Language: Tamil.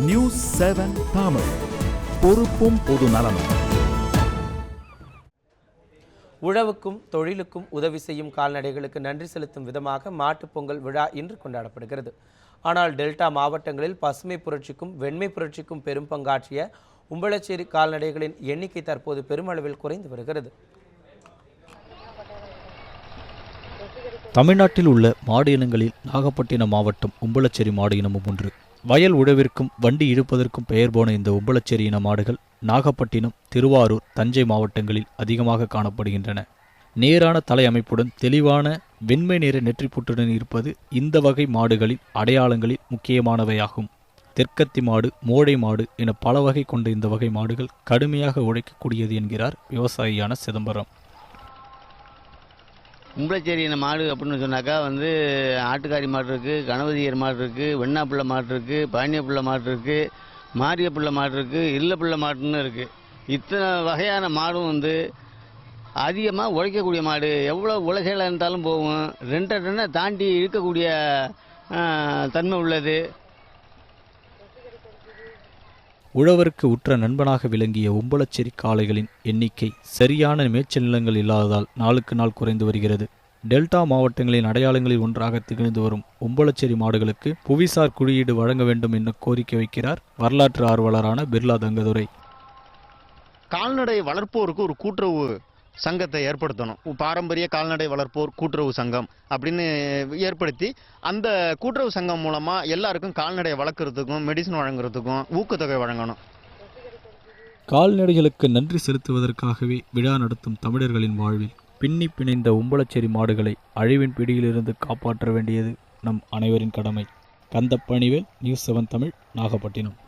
நியூஸ் 7 தமிழ், பொறுப்பும் பொது நலமும். உழவுக்கும் தொழிலுக்கும் உதவி செய்யும் கால்நடைகளுக்கு நன்றி செலுத்தும் விதமாக மாட்டுப் பொங்கல் விழா இன்று கொண்டாடப்படுகிறது. ஆனால் டெல்டா மாவட்டங்களில் பசுமை புரட்சிக்கும் வெண்மை புரட்சிக்கும் பெரும் பங்காற்றிய உம்பளச்சேரி கால்நடைகளின் எண்ணிக்கை தற்போது பெருமளவில் குறைந்து வருகிறது. தமிழ்நாட்டில் உள்ள மாடு இனங்களில் நாகப்பட்டினம் மாவட்டம் உம்பளச்சேரி மாடு இனமும் ஒன்று. வயல் உழவிற்கும் வண்டி இழுப்பதற்கும் பெயர் போன இந்த உம்பளச்சேரி இன மாடுகள் நாகப்பட்டினம், திருவாரூர், தஞ்சை மாவட்டங்களில் அதிகமாக காணப்படுகின்றன. நேரான தலை அமைப்புடன் தெளிவான வெண்மை நிற நெற்றிப்புட்டுடன் இருப்பது இந்த வகை மாடுகளின் அடையாளங்களில் முக்கியமானவையாகும். தெற்கத்தி மாடு, மோடை மாடு என பல வகை கொண்ட இந்த வகை மாடுகள் கடுமையாக உழைக்கக்கூடியது என்கிறார் விவசாயியான சிதம்பரம். உம்பளச்சேரி மாடு அப்படின்னு சொன்னாக்கா ஆட்டுக்காரி மாடு இருக்குது, கணபதியர் மாடு இருக்குது, வெண்ணாப்பிள்ளை மாடு இருக்குது, பாண்டியப்பிள்ளை மாடு இருக்குது, மாரியப்பிள்ளை மாடு இருக்குது, இல்லப்பிள்ளை மாடுன்னு இருக்குது. இத்தனை வகையான மாடும் அதிகமாக உழைக்கக்கூடிய மாடு. எவ்வளோ உலகையில் இருந்தாலும் போகும். 2 டன்னை தாண்டி இழுக்கக்கூடிய தன்மை உள்ளது. உழவருக்கு உற்ற நண்பனாக விளங்கிய உம்பளச்சேரி காளைகளின் எண்ணிக்கை சரியான மேய்ச்சல் நிலங்கள் இல்லாததால் நாளுக்கு நாள் குறைந்து வருகிறது. டெல்டா மாவட்டங்களின் அடையாளங்களில் ஒன்றாக திகழ்ந்து வரும் உம்பளச்சேரி மாடுகளுக்கு புவிசார் குறியீடு வழங்க வேண்டும் என கோரிக்கை வைக்கிறார் வரலாற்று ஆர்வலரான பிர்லா தங்கதுரை. கால்நடை வளர்ப்போருக்கு ஒரு கூட்டுறவு சங்கத்தை ஏற்படுத்தணும். பாரம்பரிய கால்நடை வளர்ப்போர் கூட்டுறவு சங்கம் அப்படின்னு ஏற்படுத்தி அந்த கூட்டுறவு சங்கம் மூலமாக எல்லாருக்கும் கால்நடையை வளர்க்குறதுக்கும் மெடிசன் வழங்குறதுக்கும் ஊக்கத்தொகை வழங்கணும். கால்நடைகளுக்கு நன்றி செலுத்துவதற்காகவே விழா நடத்தும் தமிழர்களின் வாழ்வில் பின்னி பிணைந்த உம்பளச்சேரி மாடுகளை அழிவின் பிடியிலிருந்து காப்பாற்ற வேண்டியது நம் அனைவரின் கடமை. கந்தப்பணிவேல், நியூஸ் 7 தமிழ், நாகப்பட்டினம்.